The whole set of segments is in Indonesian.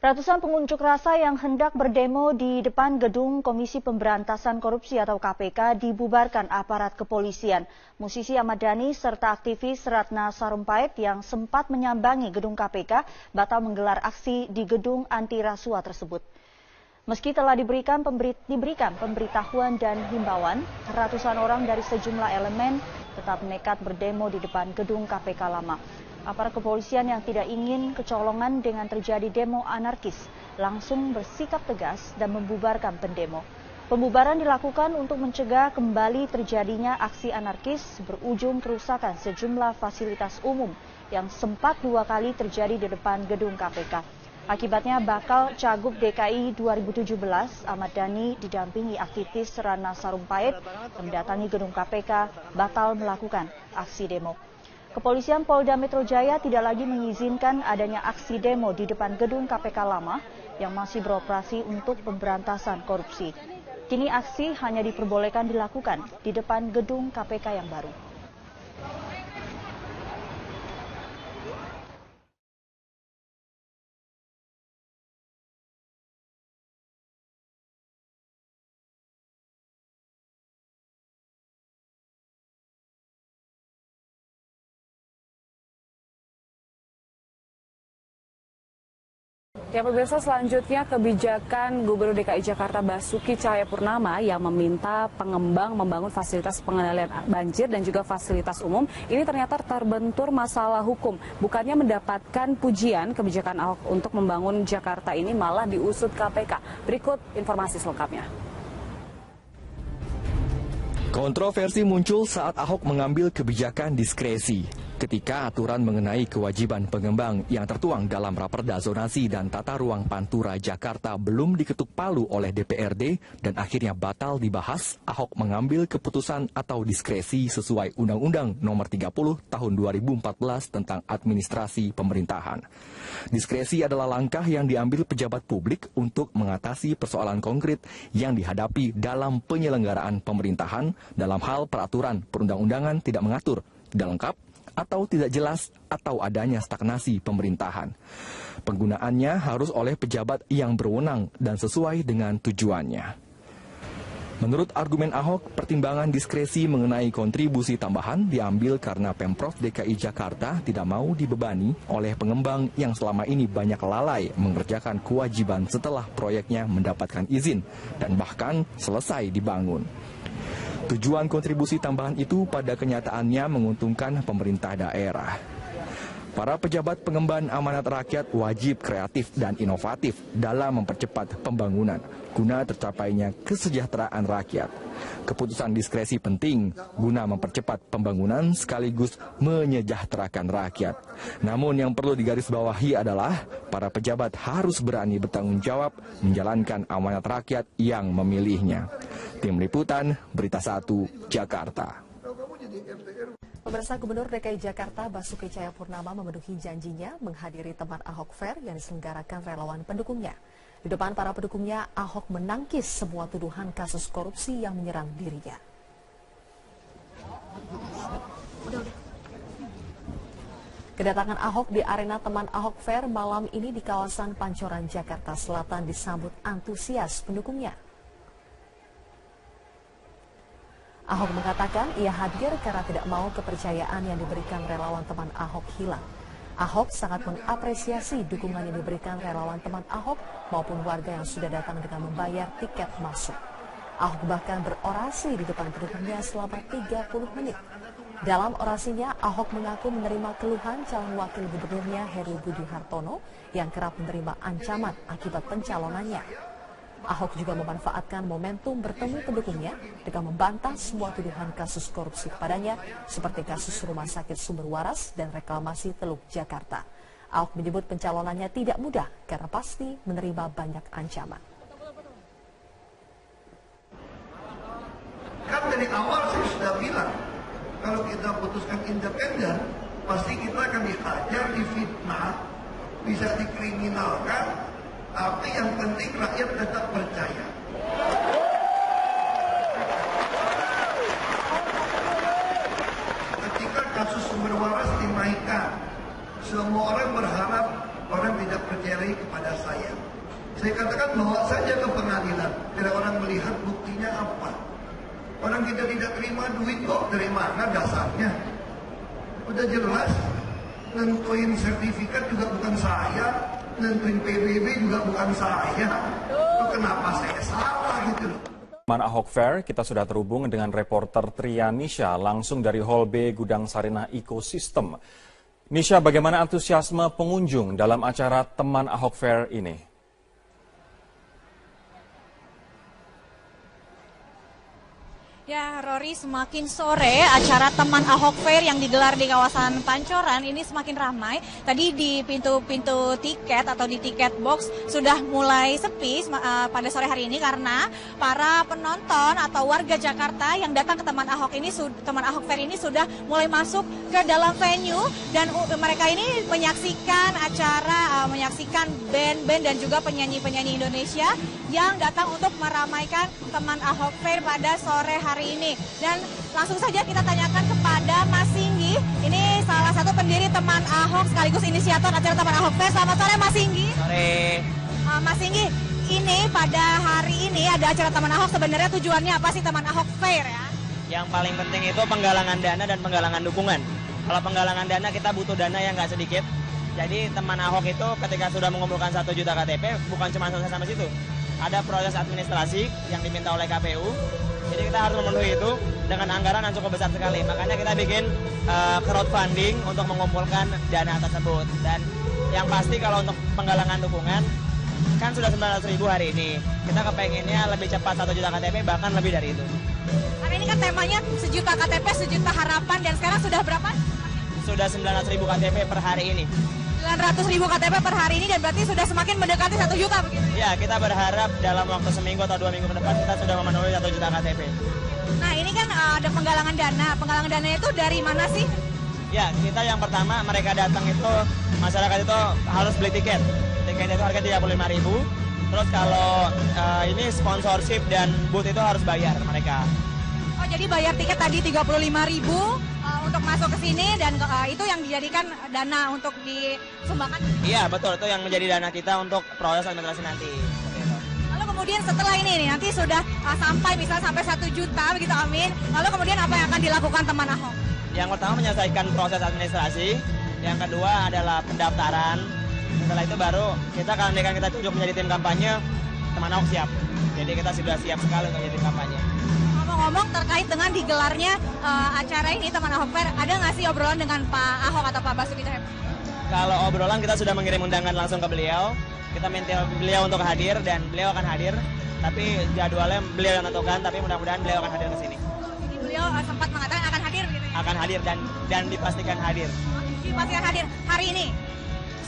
Ratusan pengunjuk rasa yang hendak berdemo di depan gedung Komisi Pemberantasan Korupsi atau KPK dibubarkan aparat kepolisian. Musisi Ahmad Dhani serta aktivis Ratna Sarumpait yang sempat menyambangi gedung KPK batal menggelar aksi di gedung anti rasuah tersebut. Meski telah diberikan pemberitahuan dan himbauan, ratusan orang dari sejumlah elemen tetap nekat berdemo di depan gedung KPK lama. Aparat kepolisian yang tidak ingin kecolongan dengan terjadi demo anarkis langsung bersikap tegas dan membubarkan pendemo. Pembubaran dilakukan untuk mencegah kembali terjadinya aksi anarkis berujung kerusakan sejumlah fasilitas umum yang sempat 2 kali terjadi di depan gedung KPK. Akibatnya bakal Cagup DKI 2017 Ahmad Dhani didampingi aktivis Ratna Sarumpait mendatangi gedung KPK batal melakukan aksi demo. Kepolisian Polda Metro Jaya tidak lagi mengizinkan adanya aksi demo di depan gedung KPK lama yang masih beroperasi untuk pemberantasan korupsi. Kini aksi hanya diperbolehkan dilakukan di depan gedung KPK yang baru. Ya pemirsa, selanjutnya kebijakan Gubernur DKI Jakarta Basuki Cahayapurnama yang meminta pengembang membangun fasilitas pengendalian banjir dan juga fasilitas umum ini ternyata terbentur masalah hukum. Bukannya mendapatkan pujian, kebijakan Ahok untuk membangun Jakarta ini malah diusut KPK. Berikut informasi selengkapnya. Kontroversi muncul saat Ahok mengambil kebijakan diskresi. Ketika aturan mengenai kewajiban pengembang yang tertuang dalam Raperda Zonasi dan Tata Ruang Pantura Jakarta belum diketuk palu oleh DPRD dan akhirnya batal dibahas, Ahok mengambil keputusan atau diskresi sesuai Undang-Undang Nomor 30 Tahun 2014 tentang Administrasi Pemerintahan. Diskresi adalah langkah yang diambil pejabat publik untuk mengatasi persoalan konkret yang dihadapi dalam penyelenggaraan pemerintahan dalam hal peraturan perundang-undangan tidak mengatur, tidak lengkap, atau tidak jelas atau adanya stagnasi pemerintahan. Penggunaannya harus oleh pejabat yang berwenang dan sesuai dengan tujuannya. Menurut argumen Ahok, pertimbangan diskresi mengenai kontribusi tambahan diambil karena Pemprov DKI Jakarta tidak mau dibebani oleh pengembang yang selama ini banyak lalai mengerjakan kewajiban setelah proyeknya mendapatkan izin dan bahkan selesai dibangun. Tujuan kontribusi tambahan itu pada kenyataannya menguntungkan pemerintah daerah. Para pejabat pengemban amanat rakyat wajib kreatif dan inovatif dalam mempercepat pembangunan guna tercapainya kesejahteraan rakyat. Keputusan diskresi penting guna mempercepat pembangunan sekaligus menyejahterakan rakyat. Namun yang perlu digarisbawahi adalah para pejabat harus berani bertanggung jawab menjalankan amanat rakyat yang memilihnya. Tim Liputan, Berita 1, Jakarta. Pemirsa, Gubernur DKI Jakarta Basuki Cahayapurnama memenuhi janjinya menghadiri teman Ahok Fair yang diselenggarakan relawan pendukungnya. Di depan para pendukungnya, Ahok menangkis semua tuduhan kasus korupsi yang menyerang dirinya. Kedatangan Ahok di arena teman Ahok Fair malam ini di kawasan Pancoran, Jakarta Selatan disambut antusias pendukungnya. Ahok mengatakan ia hadir karena tidak mau kepercayaan yang diberikan relawan teman Ahok hilang. Ahok sangat mengapresiasi dukungan yang diberikan relawan teman Ahok maupun warga yang sudah datang dengan membayar tiket masuk. Ahok bahkan berorasi di depan pendukungnya selama 30 menit. Dalam orasinya, Ahok mengaku menerima keluhan calon wakil gubernurnya Heru Budi Hartono yang kerap menerima ancaman akibat pencalonannya. Ahok juga memanfaatkan momentum bertemu pendukungnya dengan membantah semua tuduhan kasus korupsi kepadanya seperti kasus Rumah Sakit Sumber Waras dan reklamasi Teluk Jakarta. Ahok menyebut pencalonannya tidak mudah karena pasti menerima banyak ancaman. Kan dari awal saya sudah bilang, kalau kita putuskan independen, pasti kita akan dihajar, difitnah, bisa dikriminalkan. Tapi yang penting rakyat tetap percaya. Ketika kasus Sumber Waras dinaikkan, semua orang berharap orang tidak percaya lagi kepada saya. Saya katakan bawa saja ke pengadilan, biar orang melihat buktinya apa. Orang kita tidak terima duit kok, dari mana dasarnya? Udah jelas, nentuin sertifikat juga bukan saya, nentuin PBB juga bukan saya. Kenapa saya salah gitu loh. Teman Ahok Fair, kita sudah terhubung dengan reporter Tria Nisha langsung dari Hall B Gudang Sarinah Ecosystem. Nisha, bagaimana antusiasme pengunjung dalam acara Teman Ahok Fair ini? Ya, Rory, semakin sore acara Teman Ahok Fair yang digelar di kawasan Pancoran ini semakin ramai. Tadi di pintu-pintu tiket atau di tiket box sudah mulai sepi pada sore hari ini karena para penonton atau warga Jakarta yang datang ke Teman Ahok Fair ini sudah mulai masuk ke dalam venue dan mereka ini menyaksikan acara, menyaksikan band-band dan juga penyanyi-penyanyi Indonesia yang datang untuk meramaikan Teman Ahok Fair pada sore hari ini. Dan langsung saja kita tanyakan kepada Mas Singgi, ini salah satu pendiri Teman Ahok sekaligus inisiator acara Teman Ahok Fair. Selamat sore Mas Singgi. Sore. Mas Singgi, ini pada hari ini ada acara Teman Ahok, sebenarnya tujuannya apa sih Teman Ahok Fair ya? Yang paling penting itu penggalangan dana dan penggalangan dukungan. Kalau penggalangan dana kita butuh dana yang nggak sedikit. Jadi Teman Ahok itu ketika sudah mengumpulkan 1 juta KTP bukan cuma selesai sampai situ. Ada proses administrasi yang diminta oleh KPU. Jadi kita harus memenuhi itu dengan anggaran yang cukup besar sekali. Makanya kita bikin crowdfunding untuk mengumpulkan dana tersebut. Dan yang pasti kalau untuk penggalangan dukungan, kan sudah 900.000 hari ini. Kita kepengennya lebih cepat 1 juta KTP, bahkan lebih dari itu. Karena ini kan temanya 1 juta KTP, 1 juta harapan, dan sekarang sudah berapa? Sudah 900.000 KTP per hari ini. 900.000 KTP per hari ini dan berarti sudah semakin mendekati 1 juta begitu? Ya, kita berharap dalam waktu seminggu atau 2 minggu ke depan kita sudah memenuhi 1 juta KTP. Nah ini kan ada penggalangan dana. Penggalangan dananya itu dari mana sih? Ya, kita yang pertama mereka datang itu, masyarakat itu harus beli tiket. Tiket itu harga 35.000. Terus kalau ini sponsorship dan booth itu harus bayar mereka. Oh jadi bayar tiket tadi 35.000 untuk masuk ke sini dan itu yang dijadikan dana untuk disumbangkan? Iya betul, itu yang menjadi dana kita untuk proses administrasi nanti. Lalu kemudian setelah ini nanti sudah sampai misalnya sampai 1 juta begitu, amin. Lalu kemudian apa yang akan dilakukan Teman Ahok? Yang pertama menyelesaikan proses administrasi, yang kedua adalah pendaftaran. Setelah itu baru kita kalau kita tunjuk menjadi tim kampanye, Teman Ahok siap. Jadi kita sudah siap sekali untuk menjadi tim kampanye. Ngomong-ngomong terkait dengan digelarnya acara ini Teman Ahok Fair, ada nggak sih obrolan dengan Pak Ahok atau Pak Basuki Cahayapurnama? Kalau obrolan kita sudah mengirim undangan langsung ke beliau. Kita minta beliau untuk hadir dan beliau akan hadir. Tapi jadwalnya beliau yang tentukan, tapi mudah-mudahan beliau akan hadir ke sini. Jadi beliau sempat mengatakan akan hadir gitu ya? Akan hadir dan dipastikan hadir. Dipastikan hadir hari ini?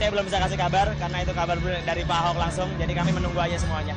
Saya belum bisa kasih kabar karena itu kabar dari Pak Ahok langsung. Jadi kami menunggu aja semuanya.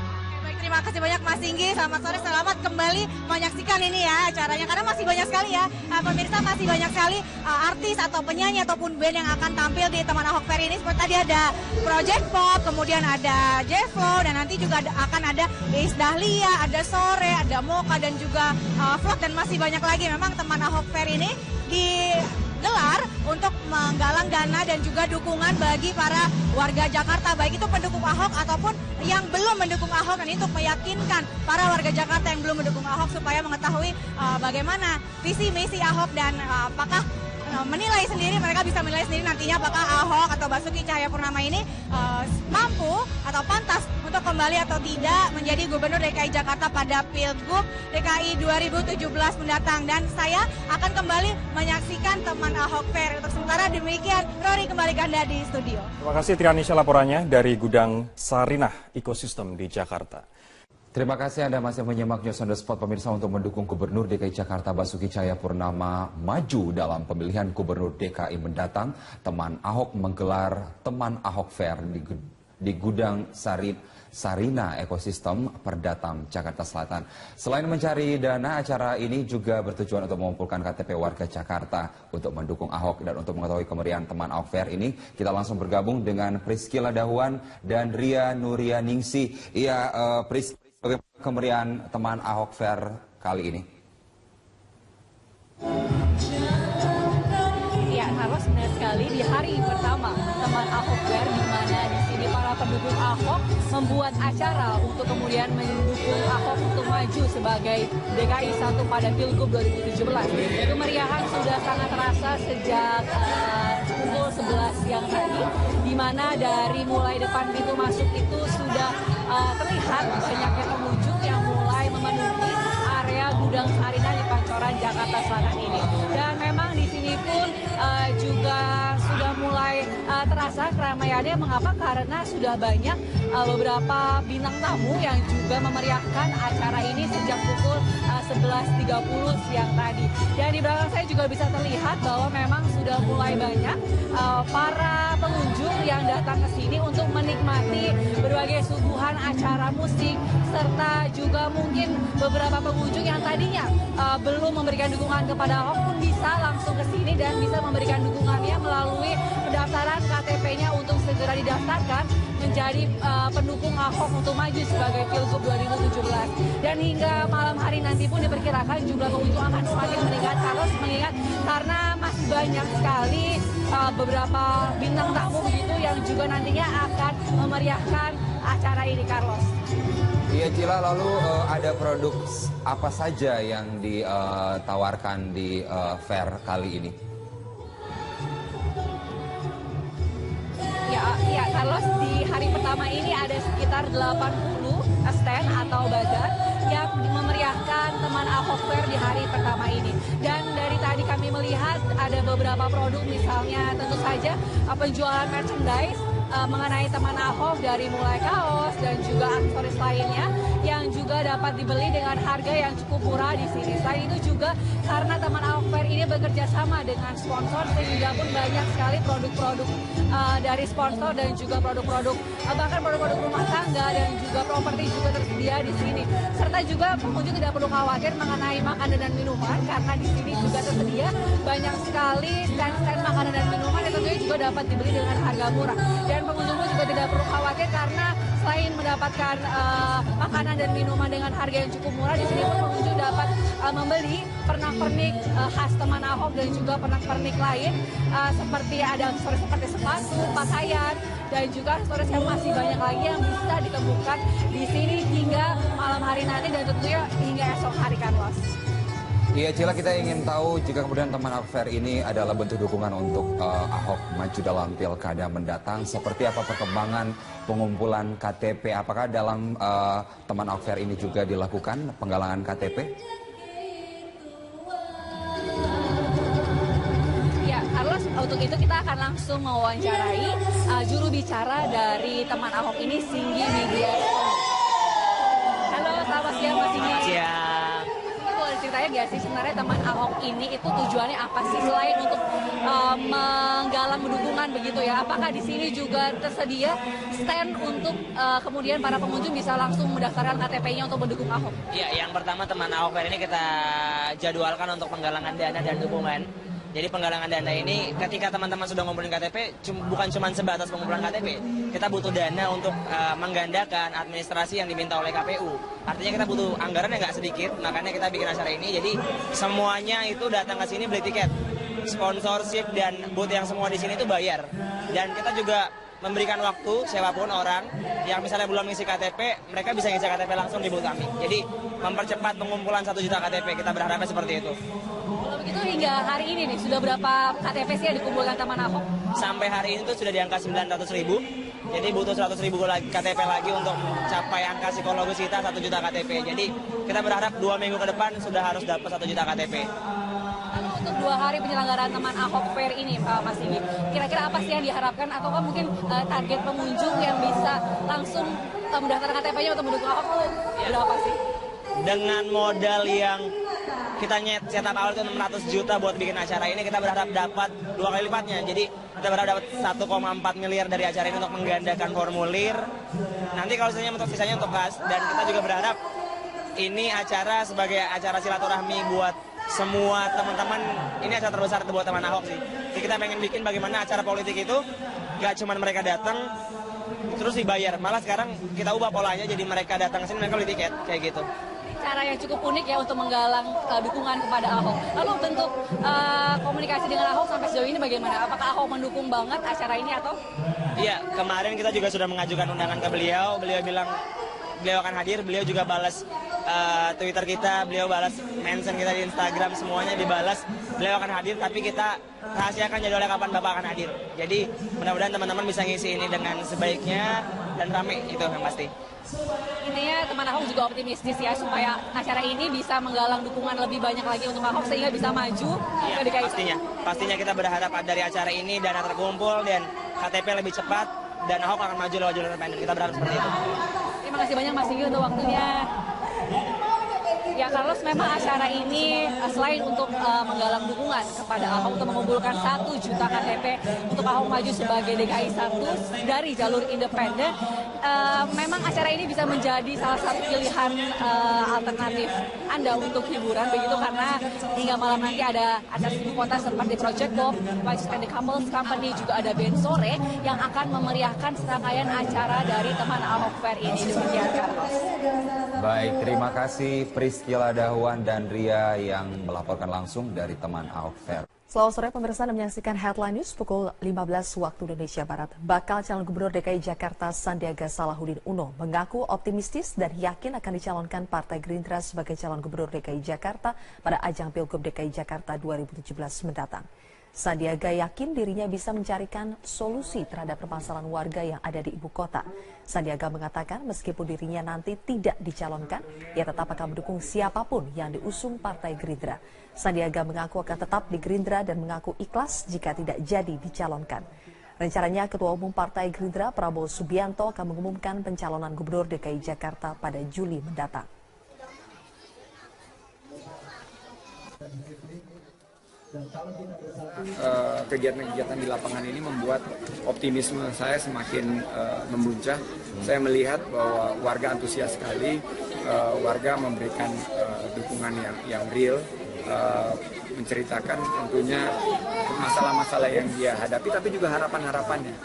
Terima kasih banyak Mas Singgi, selamat sore, selamat kembali menyaksikan ini ya acaranya karena masih banyak sekali ya pemirsa, masih banyak sekali artis atau penyanyi ataupun band yang akan tampil di Teman Ahok Fair ini. Seperti tadi ada Project Pop, kemudian ada J-Flow, dan nanti juga akan ada Iis Dahlia, ada Sore, ada Mocha dan juga Vlog dan masih banyak lagi. Memang Teman Ahok Fair ini digelar untuk menggalang dana dan juga dukungan bagi para warga Jakarta, baik itu pendukung Ahok ataupun yang belum mendukung Ahok, dan ini untuk meyakinkan para warga Jakarta yang belum mendukung Ahok supaya mengetahui bagaimana visi misi Ahok dan apakah mereka bisa menilai sendiri nantinya apakah Ahok atau Basuki Cahayapurnama ini mampu atau pantas untuk kembali atau tidak menjadi Gubernur DKI Jakarta pada Pilgub DKI 2017 mendatang. Dan saya akan kembali menyaksikan Teman Ahok Fair. Untuk sementara demikian, Rory kembali ke Anda di studio. Terima kasih Tria Nisha laporannya dari Gudang Sarinah Ecosystem di Jakarta. Terima kasih Anda masih menyimak News on the Spot pemirsa. Untuk mendukung Gubernur DKI Jakarta Basuki Cahayapurnama maju dalam pemilihan Gubernur DKI mendatang, Teman Ahok menggelar Teman Ahok Fair di Gudang Sarinah Ecosystem Perdatam, Jakarta Selatan. Selain mencari dana, acara ini juga bertujuan untuk mengumpulkan KTP warga Jakarta untuk mendukung Ahok. Dan untuk mengetahui kemeriahan Teman Ahok Fair ini, kita langsung bergabung dengan Priscilla Dahuan dan Ria Nurianingsi. Iya, Priscilla, bagaimana kemeriahan Teman Ahok Fair kali ini? Ya, harus benar sekali di hari pertama Teman Ahok Fair, di mana di sini pendukung Ahok membuat acara untuk kemudian mendukung Ahok untuk maju sebagai DKI 1 pada Pilgub 2017. Kemeriahan sudah sangat terasa sejak pukul 11 siang tadi, di mana dari mulai depan pintu masuk itu sudah terlihat banyaknya pengunjung yang mulai memenuhi area Gudang Sarinah di Pancoran, Jakarta Selatan ini. Dan memang di sini pun juga sudah mulai terasa keramaiannya. Mengapa? Karena sudah banyak beberapa bintang tamu yang juga memeriahkan acara ini sejak pukul 11.30 siang tadi. Dan di belakang saya juga bisa terlihat bahwa memang sudah mulai banyak para pengunjung yang datang ke sini untuk menikmati berbagai suguhan acara musik, serta juga mungkin beberapa pengunjung yang tadinya belum memberikan dukungan kepada Ahok pun bisa langsung ke sini dan bisa memberikan dukungannya melalui pendaftaran KTP-nya untuk segera didaftarkan menjadi pendukung Ahok untuk maju sebagai Pilgub 2017. Dan hingga malam hari nanti pun diperkirakan jumlah pengunjung akan semakin meningkat, mengingat karena masih banyak sekali beberapa bintang tamu begitu yang juga nantinya akan memeriahkan acara ini, Carlos. Iya Cila, lalu ada produk apa saja yang ditawarkan di fair kali ini? Ya, Carlos, di hari pertama ini ada sekitar 80 stand atau bazar yang memeriahkan teman Ahok Fair di hari pertama ini. Dan dari tadi kami melihat ada beberapa produk, misalnya tentu saja penjualan merchandise mengenai teman Ahok dari mulai kaos dan juga aksesoris lainnya yang juga dapat dibeli dengan harga yang cukup murah di sini. Selain itu juga karena teman Ahok Fair ini bekerja sama dengan sponsor, sehingga pun banyak sekali produk-produk dari sponsor dan juga produk-produk bahkan produk-produk rumah tangga dan juga properti juga tersedia di sini. Serta juga pengunjung tidak perlu khawatir mengenai makanan dan minuman, karena di sini juga tersedia banyak sekali stand-stand makanan dan minuman yang tentunya juga dapat dibeli dengan harga murah. Dan pengunjung pun juga tidak perlu khawatir karena selain mendapatkan makanan dan minuman dengan harga yang cukup murah, di sini pun pengunjung dapat membeli pernak-pernik khas teman Ahok dan juga pernak-pernik lain seperti ada aksesoris seperti sepatu, pakaian, dan juga aksesoris yang masih banyak lagi yang bisa ditemukan di sini hingga malam hari nanti dan tentunya hingga esok hari, Carlos. Iya Cila, kita ingin tahu jika kemudian teman Ahok Fair ini adalah bentuk dukungan untuk Ahok maju dalam pilkada mendatang, seperti apa perkembangan pengumpulan KTP? Apakah dalam teman Ahok Fair ini juga dilakukan penggalangan KTP? Ya, Carlos, untuk itu kita akan langsung mewawancarai juru bicara dari teman Ahok ini, Singgi Media. Halo, selamat siang Mas Singgi. Selamat siang. Ceritanya nggak sih sebenarnya teman Ahok ini itu tujuannya apa sih selain untuk menggalang dukungan begitu ya? Apakah di sini juga tersedia stand untuk kemudian para pengunjung bisa langsung mendaftarkan KTP-nya untuk mendukung Ahok? Ya, yang pertama teman Ahok Fair ini kita jadwalkan untuk penggalangan dana dan dukungan. Jadi penggalangan dana ini ketika teman-teman sudah ngumpulin KTP, bukan cuma sebatas pengumpulan KTP. Kita butuh dana untuk menggandakan administrasi yang diminta oleh KPU. Artinya kita butuh anggaran yang nggak sedikit, makanya kita bikin acara ini. Jadi semuanya itu datang ke sini beli tiket. Sponsorship dan booth yang semua di sini itu bayar. Dan kita juga memberikan waktu siapapun orang yang misalnya belum ngisi KTP, mereka bisa ngisi KTP langsung di booth kami. Jadi mempercepat pengumpulan 1 juta KTP, kita berharapnya seperti itu. Kalau begitu hingga hari ini nih, sudah berapa KTP sih yang dikumpulkan teman Ahok? Sampai hari ini tuh sudah di angka 900.000, jadi butuh 100.000 KTP lagi untuk mencapai angka psikologis kita 1 juta KTP. Jadi kita berharap 2 minggu ke depan sudah harus dapat 1 juta KTP. Lalu untuk 2 hari penyelenggaraan teman Ahok Fair ini, Pak Mas ini, kira-kira apa sih yang diharapkan ataukah mungkin target pengunjung yang bisa langsung mendaftar KTP-nya untuk mendukung Ahok tuh berapa sih? Dengan modal yang kita cetak awal itu 600 juta buat bikin acara ini, kita berharap dapat 2 kali lipatnya. Jadi kita berharap dapat 1,4 miliar dari acara ini untuk menggandakan formulir. Nanti kalau sisanya untuk kas, dan kita juga berharap ini acara sebagai acara silaturahmi buat semua teman-teman. Ini acara terbesar buat teman Ahok sih. Jadi kita pengen bikin bagaimana acara politik itu gak cuma mereka datang terus dibayar, malah sekarang kita ubah polanya jadi mereka datang ke sini, mereka beli tiket kayak gitu. cara yang cukup unik ya untuk menggalang dukungan kepada Ahok. Lalu bentuk komunikasi dengan Ahok sampai sejauh ini bagaimana? Apakah Ahok mendukung banget acara ini atau? Iya, kemarin kita juga sudah mengajukan undangan ke beliau. Beliau bilang beliau akan hadir. Beliau juga balas Twitter kita, beliau balas mention kita di Instagram, semuanya dibalas. Beliau akan hadir, tapi kita rahasiakan jadwalnya kapan Bapak akan hadir. Jadi mudah-mudahan teman-teman bisa ngisi ini dengan sebaiknya dan rame, itu yang pasti. Intinya teman Ahok juga optimistis ya supaya acara ini bisa menggalang dukungan lebih banyak lagi untuk Ahok sehingga bisa maju ke DKI. Pastinya kita berharap dari acara ini dana terkumpul dan KTP lebih cepat dan Ahok akan maju lewat jalur independen. Kita berharap seperti itu. Terima kasih banyak Mas Singgi untuk waktunya. Ya Carlos, memang acara ini selain untuk menggalang dukungan kepada Ahok untuk mengumpulkan 1 juta KTP untuk Ahok maju sebagai DKI 1 dari jalur independen, memang acara ini bisa menjadi salah satu pilihan alternatif Anda untuk hiburan begitu, karena hingga malam nanti ada acara ibu kota seperti Project Bob, Wajib and the Couples Company, juga ada band sore yang akan memeriahkan serangkaian acara dari teman Ahok Fair ini. Demikian Carlos. Baik, terima kasih Priscila Dahuan dan Ria yang melaporkan langsung dari teman Ahok Fair. Selamat sore pemirsa, Anda menyaksikan Headline News pukul 15 waktu Indonesia Barat. Bakal calon gubernur DKI Jakarta Sandiaga Salahuddin Uno mengaku optimistis dan yakin akan dicalonkan Partai Gerindra sebagai calon gubernur DKI Jakarta pada ajang Pilgub DKI Jakarta 2017 mendatang. Sandiaga yakin dirinya bisa mencarikan solusi terhadap permasalahan warga yang ada di ibu kota. Sandiaga mengatakan meskipun dirinya nanti tidak dicalonkan, ia tetap akan mendukung siapapun yang diusung Partai Gerindra. Sandiaga mengaku akan tetap di Gerindra dan mengaku ikhlas jika tidak jadi dicalonkan. Rencananya Ketua Umum Partai Gerindra Prabowo Subianto akan mengumumkan pencalonan Gubernur DKI Jakarta pada Juli mendatang. Kegiatan-kegiatan di lapangan ini membuat optimisme saya semakin memuncak. Saya melihat bahwa warga antusias sekali, warga memberikan dukungan yang real, menceritakan tentunya masalah-masalah yang dia hadapi, tapi juga harapan-harapannya.